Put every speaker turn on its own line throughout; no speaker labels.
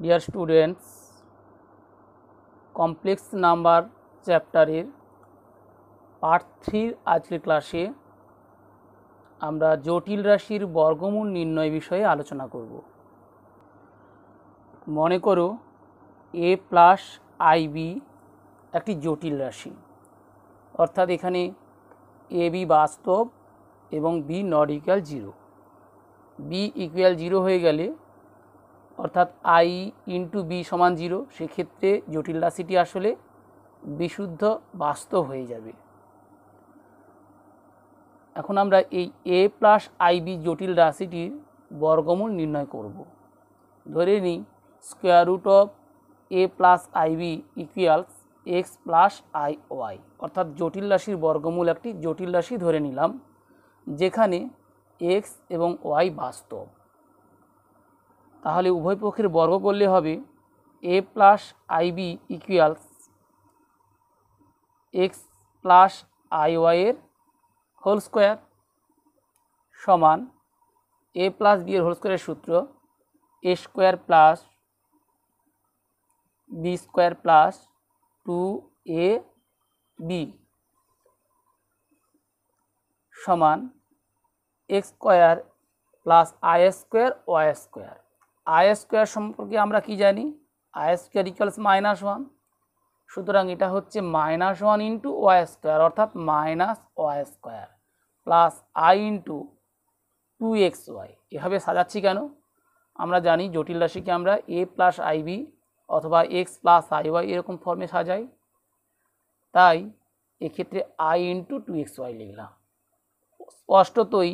Dear students, complex number চ্যাপ্টারের part 3 আজকের ক্লাসে আমরা জটিল রাশির বর্গমূল নির্ণয় বিষয়ে আলোচনা করব। মনে করো a প্লাস IB একটি জটিল রাশি, অর্থাৎ এখানে AB বাস্তব এবং B not equal 0। B equal 0 হয়ে গেলে অর্থাৎ I ইন্টু B সমান 0, সেক্ষেত্রে জটিল রাশিটি আসলে বিশুদ্ধ বাস্তব হয়ে যাবে। এখন আমরা এই A প্লাস IB জটিল রাশিটির বর্গমূল নির্ণয় করব। ধরে নিই square root of A plus IB equals x plus IY, অর্থাৎ জটিল রাশির বর্গমূল একটি জটিল রাশি ধরে নিলাম যেখানে x এবং y বাস্তব। তাহলে উভয় পক্ষের বর্গ করলে হবে a plus IB equals x plus IY এর হোল স্কোয়ার সমান a প্লাস বি এর হোল স্কোয়ারের সূত্র a square plus B square plus 2ab সমান x square plus i square y square. i square সম্পর্কে আমরা কি জানি? i স্কোয়ার ইকুয়ালস -1, সুতরাং এটা হচ্ছে -1 ইন্টু ওয়াই স্কোয়ার, অর্থাৎ -y square plus i into 2xy। এভাবে সাজাচ্ছি কেন? আমরা জানি জটিল রাশিকে আমরা a প্লাস IB অথবা x প্লাস IY এরকম ফর্মে সাজাই, তাই এক্ষেত্রে i ইন্টু 2xy লিখলাম। স্পষ্টতই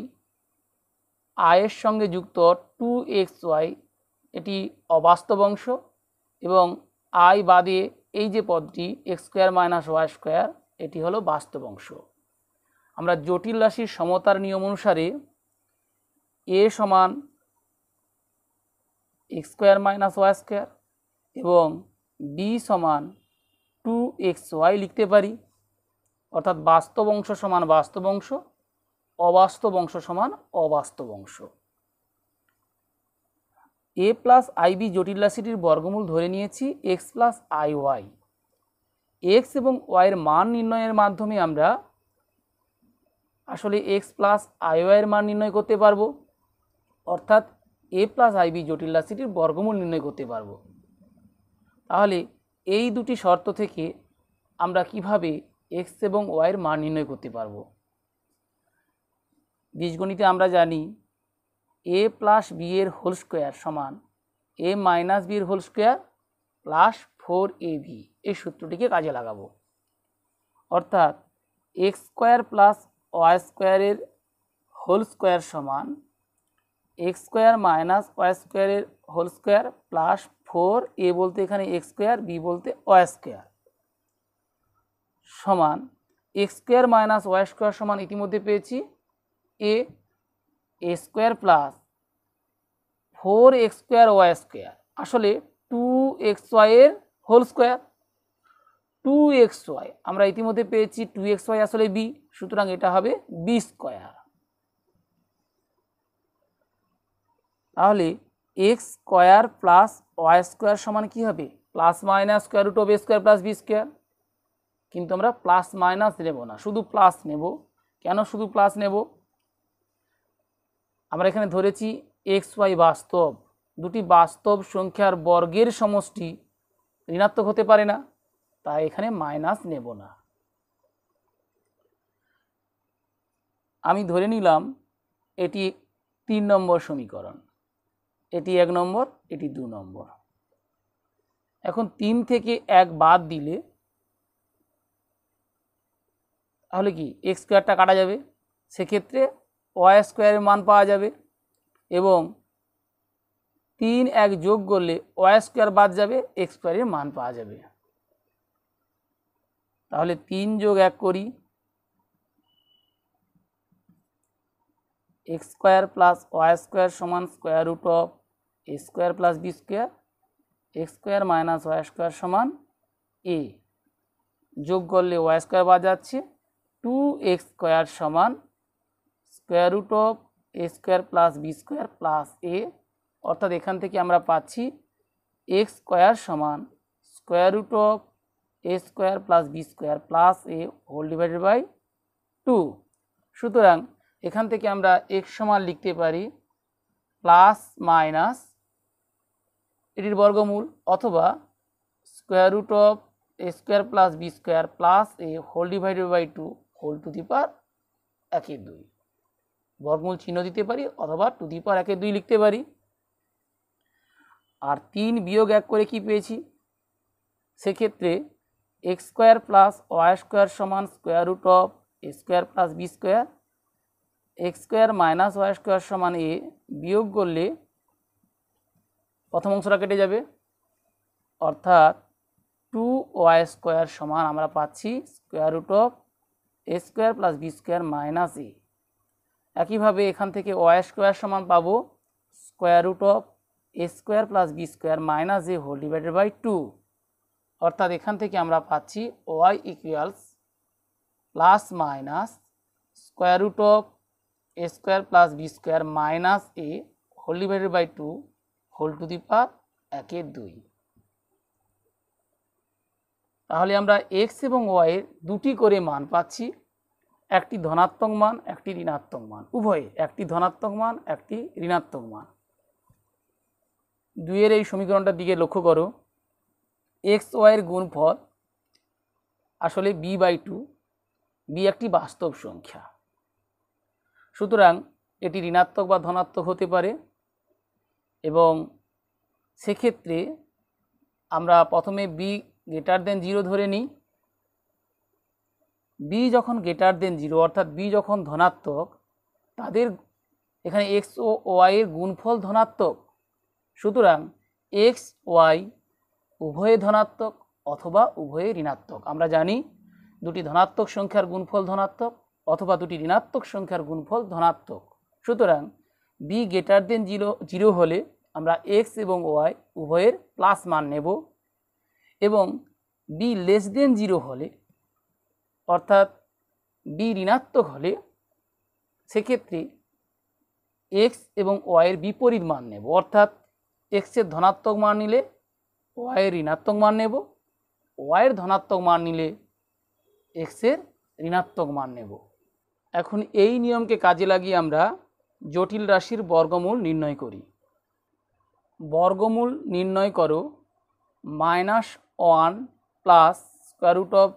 i এর সঙ্গে যুক্ত 2xy এটি অবাস্তব অংশ এবং i বাদে এই যে পদটি x square minus Y square এটি হলো বাস্তব অংশ। আমরা জটিল রাশির সমতার নিয়ম অনুসারে a সমান x square minus Y square এবং b সমান 2xy লিখতে পারি, অর্থাৎ বাস্তব অংশ সমান বাস্তব অংশ, অবাস্তব অংশ সমান অবাস্তব অংশ। a প্লাস IB জটিল রাশিটির বর্গমূল ধরে নিয়েছি x প্লাস IY। x এবং y এর মান নির্ণয়ের মাধ্যমে আমরা আসলে x প্লাস IY এর মান নির্ণয় করতে পারবো, অর্থাৎ a প্লাস IB জটিল রাশিটির বর্গমূল নির্ণয় করতে পারবো। তাহলে এই দুটি শর্ত থেকে আমরা কিভাবে x এবং y এর মান নির্ণয় করতে পারবো? বীজগণিতে আমরা জানি a প্লাস বি এর হোল স্কোয়ার সমান a মাইনাস বি এর হোল স্কোয়ার প্লাস 4ab, এই সূত্রটিকে কাজে লাগাবো। অর্থাৎ x স্কোয়ার প্লাস ওয়াই স্কোয়ারের হোল স্কোয়ার সমান x স্কোয়ার মাইনাস ওয়াই স্কোয়ারের হোল স্কোয়ার প্লাস 4a বলতে এখানে x স্কোয়ার, b বলতে ওয়াই স্কোয়ার সমান x square minus Y square সমান ইতিমধ্যে পেয়েছি a square plus 4x square Y square, আসলে 2xy এর হোল স্কোয়ার। 2xy আমরা ইতিমধ্যে পেয়েছি 2xy আসলে b, সুতরাং এটা হবে b স্কোয়ার। তাহলে x square plus Y square সমান কি হবে? Plus minus square root of a square plus b square. কিন্তু আমরা প্লাস মাইনাস নেব না, শুধু প্লাস নেব। কেন শুধু প্লাস নেব? আমরা এখানে ধরেছি xy বাস্তব, দুটি বাস্তব সংখ্যার বর্গের সমষ্টি ঋণাত্মক হতে পারে না, তাই এখানে মাইনাস নেব না। আমি ধরে নিলাম এটি 3 নম্বর সমীকরণ, এটি 1 নম্বর, এটি 2 নম্বর। এখন 3 থেকে 1 বাদ দিলে তাহলে কি x স্কোয়ারটা কাটা যাবে, সেক্ষেত্রে ওয়াই স্কোয়ারের মান পাওয়া যাবে এবং 3 1 যোগ করলে ওয়াই স্কোয়ার বাদ যাবে, x স্কোয়ারের মান পাওয়া যাবে। তাহলে 3 যোগ 1 করি, x square plus Y square সমান square root of a square plus B square, x square minus Y square সমান a, যোগ করলে ওয়াই স্কোয়ার বাদ যাচ্ছে, 2x স্কোয়ার সমান square root of a square plus B square plus a, অর্থাৎ এখান থেকে আমরা পাচ্ছি এক্স স্কোয়ার সমান square root of A square plus B square plus A whole divided by 2। সুতরাং এখান থেকে আমরা এক্স সমান লিখতে পারি প্লাস মাইনাস এটির বর্গমূল অথবা square root of A square plus B square plus A whole divided by 2 whole to the power 1/2। বর্গমূল চিহ্ন দিতে পারি অথবা টু দি পাওয়ার 1/2 লিখতে পারি। আর 3 বিয়োগ 1 করে কি পেয়েছি, সেক্ষেত্রে x square plus Y square সমান square root of A square plus B square, x square minus Y square সমান এ, বিয়োগ করলে প্রথম অংশটা কেটে যাবে, অর্থাৎ 2y স্কোয়ার সমান আমরা পাচ্ছি square root of A square plus B square minus a. একইভাবে এখান থেকে ওয়াই স্কোয়ার সমান পাবো square root of A square plus B square minus a whole divided by 2, অর্থাৎ এখান থেকে আমরা পাচ্ছি y equals plus minus square root of A square plus B square minus a whole divided by 2 whole to the power 1/2। তাহলে আমরা x এবং ওয়াইয়ের দুটি করে মান পাচ্ছি, একটি ধনাত্মক মান একটি ঋণাত্মক মান, উভয়ে একটি ধনাত্মক মান একটি ঋণাত্মক মান। 2 এর এই সমীকরণটার দিকে লক্ষ্য করো, এক্স ওয়াইয়ের গুণফল আসলে b/2, বি একটি বাস্তব সংখ্যা, সুতরাং এটি ঋণাত্মক বা ধনাত্মক হতে পারে। এবং সেক্ষেত্রে আমরা প্রথমে বি গ্রেটার দেন 0 ধরে নিই। বি যখন গ্রেটার দেন 0 অর্থাৎ বি যখন ধনাত্মক, তাদের এখানে এক্স ও ওয়াইয়ের গুণফল ধনাত্মক, সুতরাং এক্স ওয়াই উভয়ে ধনাত্মক অথবা উভয়ে ঋণাত্মক। আমরা জানি দুটি ধনাত্মক সংখ্যার গুণফল ধনাত্মক অথবা দুটি ঋণাত্মক সংখ্যার গুণফল ধনাত্মক। সুতরাং বি গ্রেটার দেন 0 হলে আমরা এক্স এবং ওয়াই উভয়ের প্লাস মান নেব, এবং বি লেস দেন 0 হলে অর্থাৎ বি ঋণাত্মক হলে সেক্ষেত্রে এক্স এবং ওয়াইয়ের বিপরীত মান নেব, অর্থাৎ এক্সের ধনাত্মক মান নিলে ওয়াইয়ের ঋণাত্মক মান নেব, ওয়াইয়ের ধনাত্মক মান নিলে এক্সের ঋণাত্মক মান নেব। এখন এই নিয়মকে কাজে লাগিয়ে আমরা জটিল রাশির বর্গমূল নির্ণয় করি। বর্গমূল নির্ণয় করো -1 plus square root of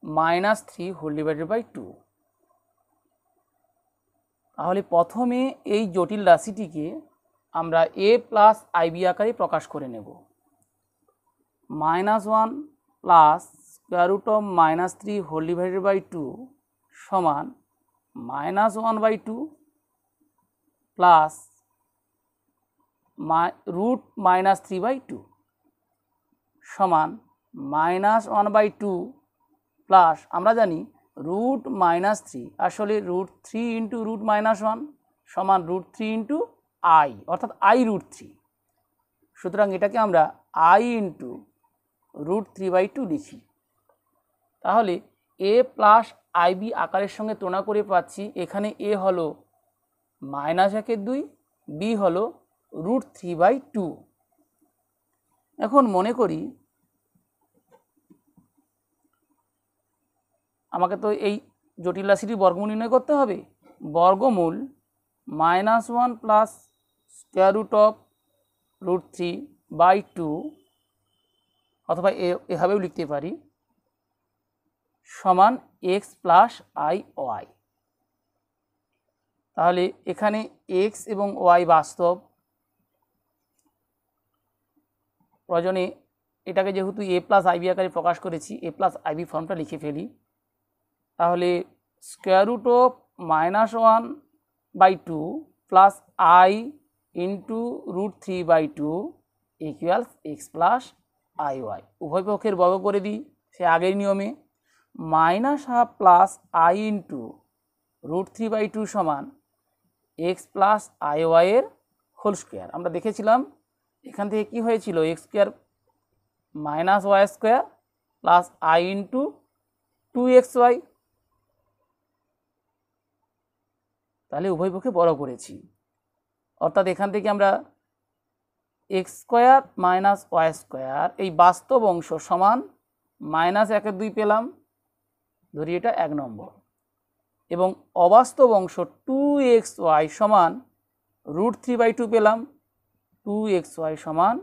-3 whole divided by 2। তাহলে প্রথমে এই জটিল রাশিটিকে আমরা a প্লাস আইবি আকারে প্রকাশ করে নেব। -1 plus square root of -3 whole divided by 2 সমান -1/2 প্লাস রুট -3/2 সমান -1/2 প্লাস আমরা জানি রুট -3 আসলে √3 ইন্টু রুট -1 সমান √3 ইন্টু আই, অর্থাৎ i√3। সুতরাং এটাকে আমরা i ইন্টু √3/2 লিখি। তাহলে a প্লাস আইবি আকারের সঙ্গে তুলনা করে পাচ্ছি এখানে a হলো -1/2, b হলো √3/2। এখন মনে করি আমাকে তো এই জটিল রাশিটির বর্গমূল নির্ণয় করতে হবে। বর্গমূল -1 প্লাস স্কোয়ার রুট অফ √3/2 অথবা এভাবেও লিখতে পারি সমান এক্স প্লাস আই ওয়াই। তাহলে এখানে এক্স এবং ওয়াই বাস্তব, প্রয়োজনে এটাকে যেহেতু a প্লাস আইবি আকারে প্রকাশ করেছি a প্লাস আইবি ফর্মটা লিখে ফেলি। তাহলে square root of -1/2 plus I into √3/2 equals X plus I Y. উভয় পক্ষের বর্গ করে দিই সে আগের নিয়মে, -1/2 প্লাস আই ইন্টু √3/2 সমান এক্স প্লাস আই ওয়াইয়ের হোল স্কোয়ার। আমরা দেখেছিলাম এখান থেকে কি হয়েছিল, X square minus Y square plus I into 2xy। তাহলে উভয় পক্ষে বড় করেছি, অর্থাৎ এখান থেকে আমরা X square minus Y square এই বাস্তব অংশ সমান -1/2 পেলাম, ধরি এটা 1 নম্বর, এবং অবাস্তব অংশ 2xy সমান √3/2 পেলাম, 2xy সমান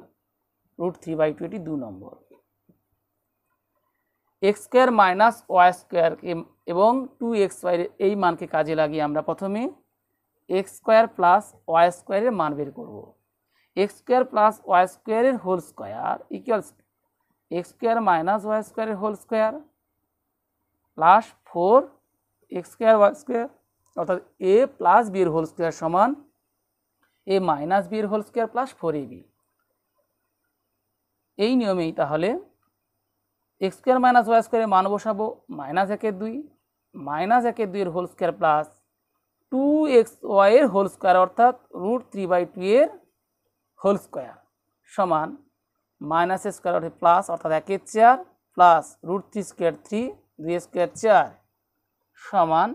√3/2, এটি 2 নম্বর। X square minus Y square এবং 2xy এই মানকে কাজে লাগিয়ে আমরা প্রথমে এক্স স্কোয়ার প্লাস ওয়াই স্কোয়ারের মান বের করব। এক্স স্কোয়ার প্লাস ওয়াই স্কোয়ারের whole square equals x square minus Y স্কোয়ারের whole square plus 4x square Y square, অর্থাৎ a প্লাস b এর হোল স্কোয়ার সমান a মাইনাস b এর হোল স্কোয়ার প্লাস 4ab। এই নিয়মেই তাহলে এক্স স্কোয়ার মাইনাস ওয়াই স্কোয়ারের মান বসাবো -1/2 -1/2 এর হোল স্কোয়ার প্লাস 2xy এর হোল স্কোয়ার অর্থাৎ √3/2 এর হোল স্কোয়ার সমান মাইনাস স্কোয়ার অর্থাৎ প্লাস অর্থাৎ 1/4 প্লাস √3 স্কোয়ার 3 2 স্কোয়ার 4 সমান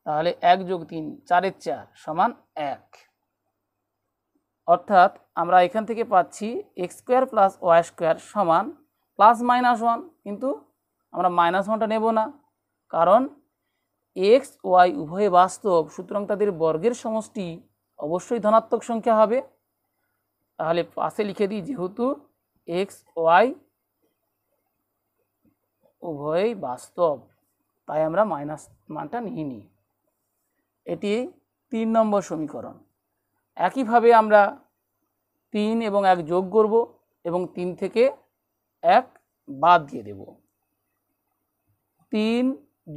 তাহলে 1 + 3 4/4 সমান 1। অর্থাৎ আমরা এখান থেকে পাচ্ছি X square plus Y square সমান +-1, কিন্তু আমরা -1টা নেব না, কারণ এক্স ওয়াই উভয় বাস্তব, সুতরাং তাদের বর্গের সমষ্টি অবশ্যই ধনাত্মক সংখ্যা হবে। তাহলে পাশে লিখে দিই, যেহেতু এক্স ওয়াই উভয়ই বাস্তব তাই আমরা মাইনাস মানটা নিইনি। এটি 3 নম্বর সমীকরণ। একইভাবে আমরা 3 এবং 1 যোগ করব এবং 3 থেকে 1 বাদ দিয়ে দেব। 3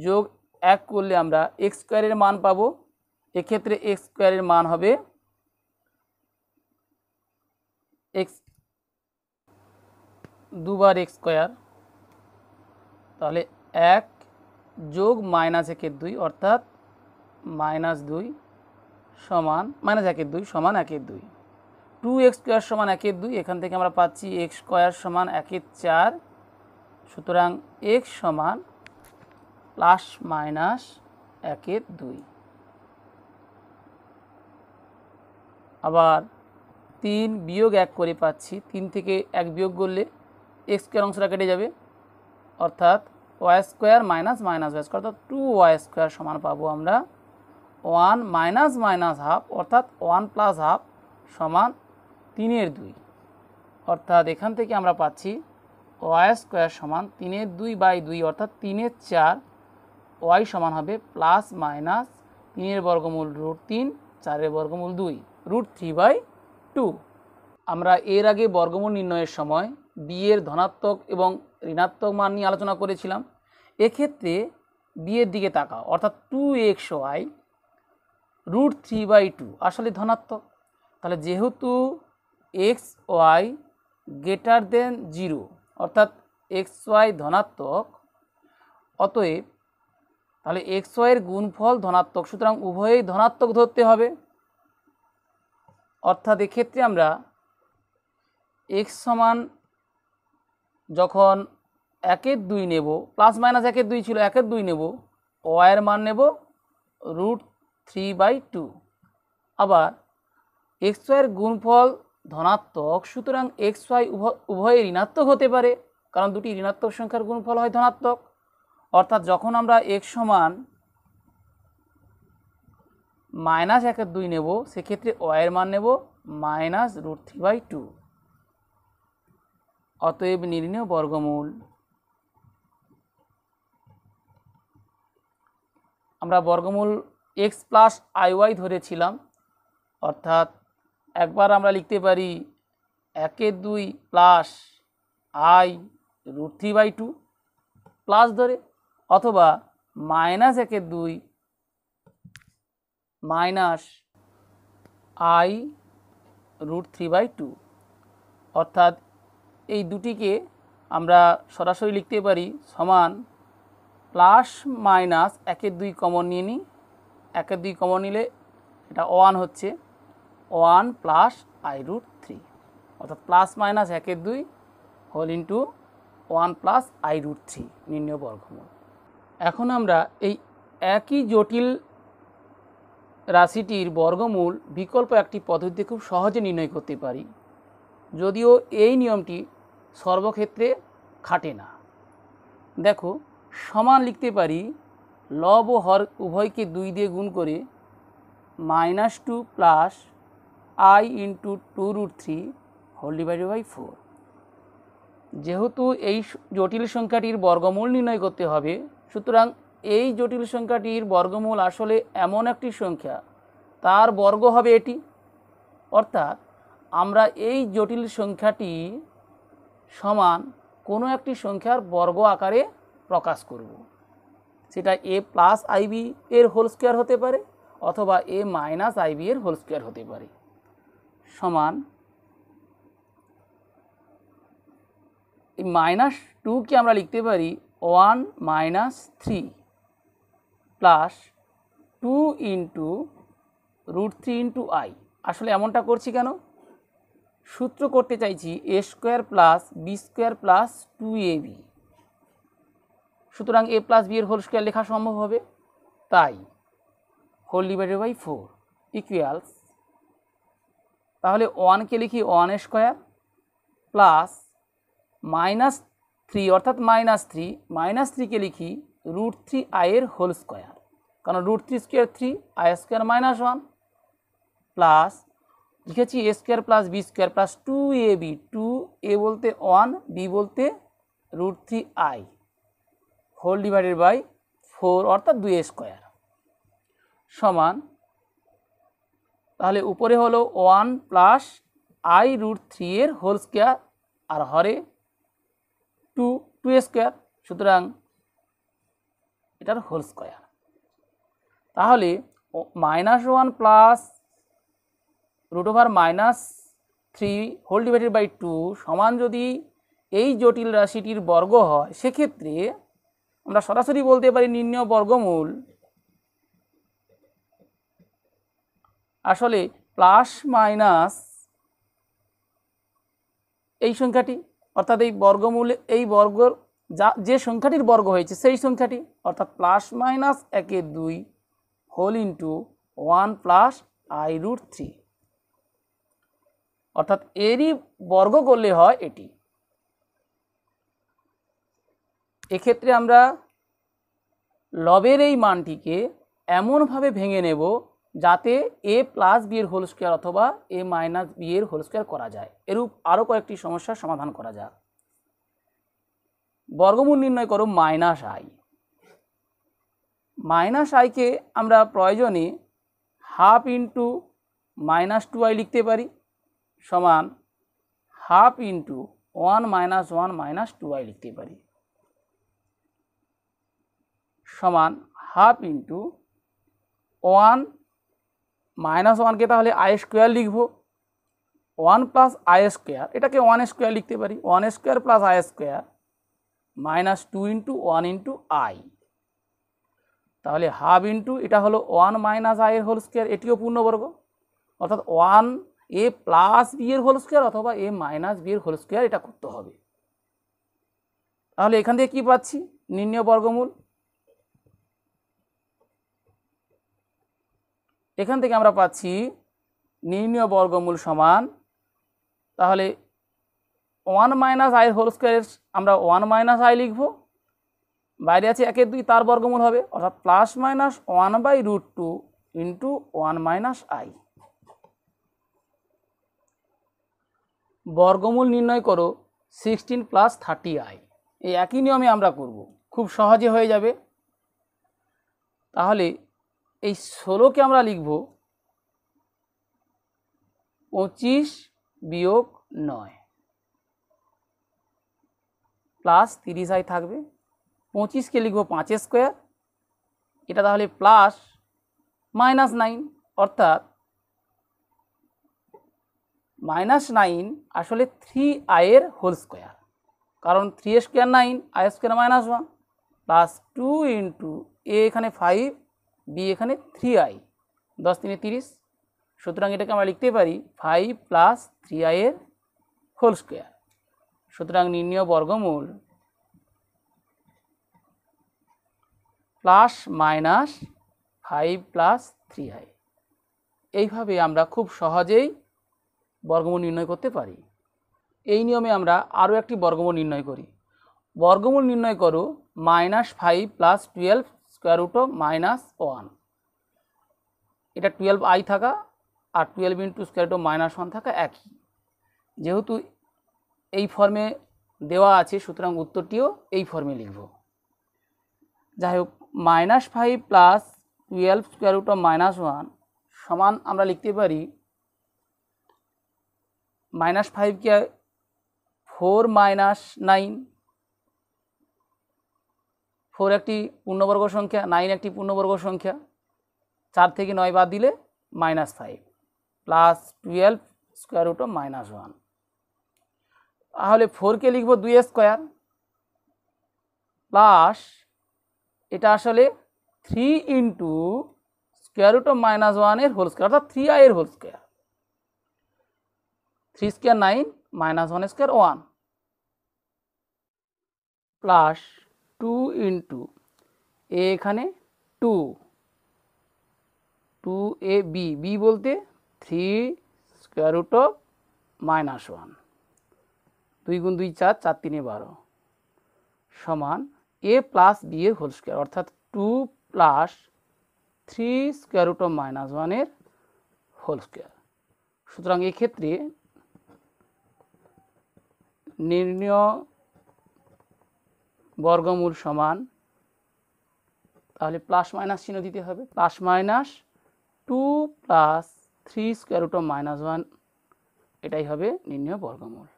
যোগ 1 করলে আমরা এক্স স্কোয়ারের মান পাবো। এক্ষেত্রে এক্স স্কোয়ারের মান হবে এক্স 2 বার এক্স স্কোয়ার, তাহলে 1 যোগ -1/2 অর্থাৎ -2 সমান -1/2 সমান 1/2। 2x স্কোয়ার সমান 1/2, এখান থেকে আমরা পাচ্ছি x স্কোয়ার সমান 1/4, সুতরাং x সমান ±1/2। আবার 3 বিয়োগ 1 করে পাচ্ছি, 3 থেকে 1 বিয়োগ করলে x স্কোয়ার অংশটা কেটে যাবে, অর্থাৎ Y square minus Y square অর্থাৎ 2y স্কোয়ার সমান পাবো আমরা 1 -1/2 অর্থাৎ 1 + ½ সমান 3/2। অর্থাৎ এখান থেকে আমরা পাচ্ছি ওয়াই স্কোয়ার সমান 3/2/2 অর্থাৎ 3/4, ওয়াই সমান হবে +-3 বর্গমূল √3 4 বর্গমূল 2 √3/2। আমরা এর আগে বর্গমূল নির্ণয়ের সময় b এর ধনাত্মক এবং ঋণাত্মক মান নিয়ে আলোচনা করেছিলাম। এক্ষেত্রে b এর দিকে তাকাও, অর্থাৎ 2xy √3/2 আসলে ধনাত্মক। তাহলে যেহেতু xy > 0 অর্থাৎ xy ধনাত্মক, অতএব তাহলে xy এর গুণফল ধনাত্মক, সুতরাং উভয়ই ধনাত্মক ধরতে হবে। অর্থাৎ এক্ষেত্রে আমরা x সমান যখন 1/2 নেব, +-1/2 ছিল 1/2 নেব, y এর মান নেব √3/2। আবার xy এর গুণফল ধনাত্মক, সুতরাং xy উভয়ই ঋণাত্মক হতে পারে, কারণ দুটি ঋণাত্মক সংখ্যার গুণফল হয় ধনাত্মক। অর্থাৎ যখন আমরা x সমান -1/2 নেব, সেক্ষেত্রে y এর মান নেব -√3/2। অতএব নির্ণেয় বর্গমূল, আমরা বর্গমূল x + iy ধরেছিলাম, অর্থাৎ একবার আমরা লিখতে পারি 1/2 + i √3/2 প্লাস ধরে, অথবা -1/2 - i √3/2, অর্থাৎ এই দুটিকে আমরা সরাসরি লিখতে পারি সমান +-1/2 কমন নিয়ে নিই, 1/2 কমন নিলে এটা 1 হচ্ছে 1 + i√3, অর্থাৎ +-1/2 হোল ইন্টু 1 + i√3 নির্ণেয় বর্গমূল। এখন আমরা এই একই জটিল রাশিটির বর্গমূল বিকল্প একটি পদ্ধতিতে খুব সহজে নির্ণয় করতে পারি। যদিও এই নিয়মটি সর্বক্ষেত্রে খাটে না। দেখো, সমান লিখতে পারি লব ও হর উভয়কে 2 দিয়ে গুণ করে -2 plus I into 2√3 whole divided by 4। যেহেতু এই জটিল সংখ্যাটির বর্গমূল নির্ণয় করতে হবে, সুতরাং এই জটিল সংখ্যাটির বর্গমূল আসলে এমন একটি সংখ্যা, তার বর্গ হবে এটি। অর্থাৎ আমরা এই জটিল সংখ্যাটি সমান কোনো একটি সংখ্যার বর্গ আকারে প্রকাশ করব। সেটা a প্লাস IB এর হোল স্কোয়ার হতে পারে অথবা a মাইনাস IB এর হোল স্কোয়ার হতে পারে। সমান এই -2কে আমরা লিখতে পারি 1 - 3 প্লাস 2 ইন্টু √3 ইন্টু I। আসলে এমনটা করছি কেন? সূত্র করতে চাইছি a square plus b square plus 2ab। সুতরাং a প্লাস b এর হোল স্কোয়ার লেখা সম্ভব হবে, তাই হোল ডিভাইডেড বাই 4 ইকুয়ালস, তাহলে 1কে লিখি 1 স্কোয়ার প্লাস -3 অর্থাৎ -3কে লিখি √3i এর হোল স্কোয়ার, কারণ √3 স্কোয়ার 3, i স্কোয়ার -1 প্লাস লিখেছি a square plus b square plus 2ab, 2a বলতে 1, b বলতে √3i হোল ডিভাইডেড বাই 4 অর্থাৎ 2a স্কোয়ার সমান, তাহলে উপরে হলো 1 প্লাস i √3 এর হোল স্কোয়ার আর হরে 2a স্কোয়ার, সুতরাং এটার হোল স্কোয়ার। তাহলে -1 প্লাস √-3 হোল ডিভাইডেড বাই 2 সমান যদি এই জটিল রাশিটির বর্গ হয়, সেক্ষেত্রে আমরা সরাসরি বলতে পারি নির্ণেয় বর্গমূল আসলে প্লাস মাইনাস এই সংখ্যাটি, অর্থাৎ এই বর্গমূলে এই বর্গর যে সংখ্যাটির বর্গ হয়েছে সেই সংখ্যাটি, অর্থাৎ plus minus 1/2 whole into 1 plus i √3, অর্থাৎ এরই বর্গ করলে হয় এটি। এক্ষেত্রে আমরা লবের এই মানটিকে এমনভাবে ভেঙে নেব যাতে a প্লাস b এর হোল স্কোয়ার অথবা a মাইনাস b এর হোল স্কোয়ার করা যায়। এরূপ আরও কয়েকটি সমস্যার সমাধান করা যাক। বর্গমূল নির্ণয় করো -i কে আমরা প্রয়োজনে হাফ ইন্টু -2i লিখতে পারি, সমান হাফ ইন্টু 1 - 1 - 2i লিখতে পারি, সমান হাফ ইন্টু 1 - 1কে তাহলে i স্কোয়ার লিখব, 1 প্লাস i স্কোয়ার, এটাকে 1 স্কোয়ার লিখতে পারি, 1 square plus i square -2 into 1 into i, তাহলে হাফ ইন্টু এটা হলো 1 - i এর হোল স্কোয়ার, এটিও পূর্ণবর্গ, অর্থাৎ 1a প্লাস b এর হোল স্কোয়ার অথবা a মাইনাস b এর হোল স্কোয়ার এটা করতে হবে। তাহলে এখান থেকে কি পাচ্ছি? নির্ণেয় বর্গমূল। এখান থেকে আমরা পাচ্ছি নির্ণেয় বর্গমূল সমান, তাহলে 1 - i এর হোল স্কোয়ার আমরা 1 - i লিখব, বাইরে আছে 1/2 তার বর্গমূল হবে, অর্থাৎ প্লাস মাইনাস 1/√2 ইন্টু 1 - i। বর্গমূল নির্ণয় করো 16 প্লাস 30i। এই একই নিয়মে আমরা করব, খুব সহজে হয়ে যাবে। তাহলে এই 16কে আমরা লিখব 25 বিয়োগ 9 প্লাস 30i থাকবে, 25কে লিখব 5 স্কোয়ার, এটা তাহলে প্লাস -9, অর্থাৎ -9 আসলে 3i এর হোল স্কোয়ার, কারণ 3 square 9, i square -1 plus 2 into a এখানে 5, b এখানে 3i, 10 × 3 = 30, সুতরাং এটাকে আমরা লিখতে পারি 5 প্লাস 3i এর হোল স্কোয়ার। সুতরাং নির্ণেয় বর্গমূল প্লাস মাইনাস 5 প্লাস 3i। এইভাবে আমরা খুব সহজেই বর্গমূল নির্ণয় করতে পারি। এই নিয়মে আমরা আরও একটি বর্গমূল নির্ণয় করি। বর্গমূল নির্ণয় করো -5 + 12 √(-1)। এটা 12i থাকা আর 12 × (-1) থাকা একই। যেহেতু এই ফর্মে দেওয়া আছে সুতরাং উত্তরটিও এই ফর্মে লিখব। যাই হোক, -5 + 12 √(-1) সমান আমরা লিখতে পারি -5 কে 4 - 9, 4 একটি পূর্ণবর্গ সংখ্যা, 9 একটি পূর্ণবর্গ সংখ্যা, 4 থেকে 9 বাদ দিলে -5 + 12 √(-1)। তাহলে 4 কে লিখব 2 স্কয়ার প্লাস এটা আসলে 3 × (-1) এর হোল স্কয়ার, অর্থাৎ 3i এর whole square. 3 square 9 -1 square 1 plus 2 × এখানে 2, 2ab, b বলতে 3 √(-1), 2 × 2 4, 4 × 3 12 সমান a + b এর হোল স্কয়ার, অর্থাৎ 2 + 3 √(-1) এর হোল স্কয়ার। সুতরাং এক্ষেত্রে নির্ণয় বর্গমূল সমান, তাহলে প্লাস মাইনাস চিহ্ন দিতে হবে, +-2 + 3 √(-1) এটাই হবে নির্ণয় বর্গমূল।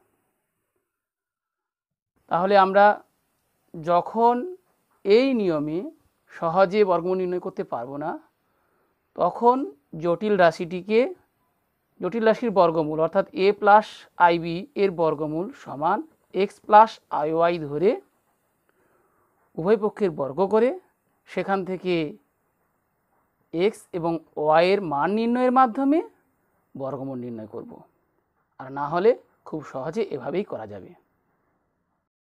তাহলে আমরা যখন এই নিয়মে সহজে বর্গমূল নির্ণয় করতে পারবো না, তখন জটিল রাশির বর্গমূল অর্থাৎ a + ib এর বর্গমূল সমান x + iy ধরে উভয় পক্ষের বর্গ করে সেখান থেকে x এবং y এর মান নির্ণয়ের মাধ্যমে বর্গমূল নির্ণয় করব। আর না হলে খুব সহজে এভাবেই করা যাবে।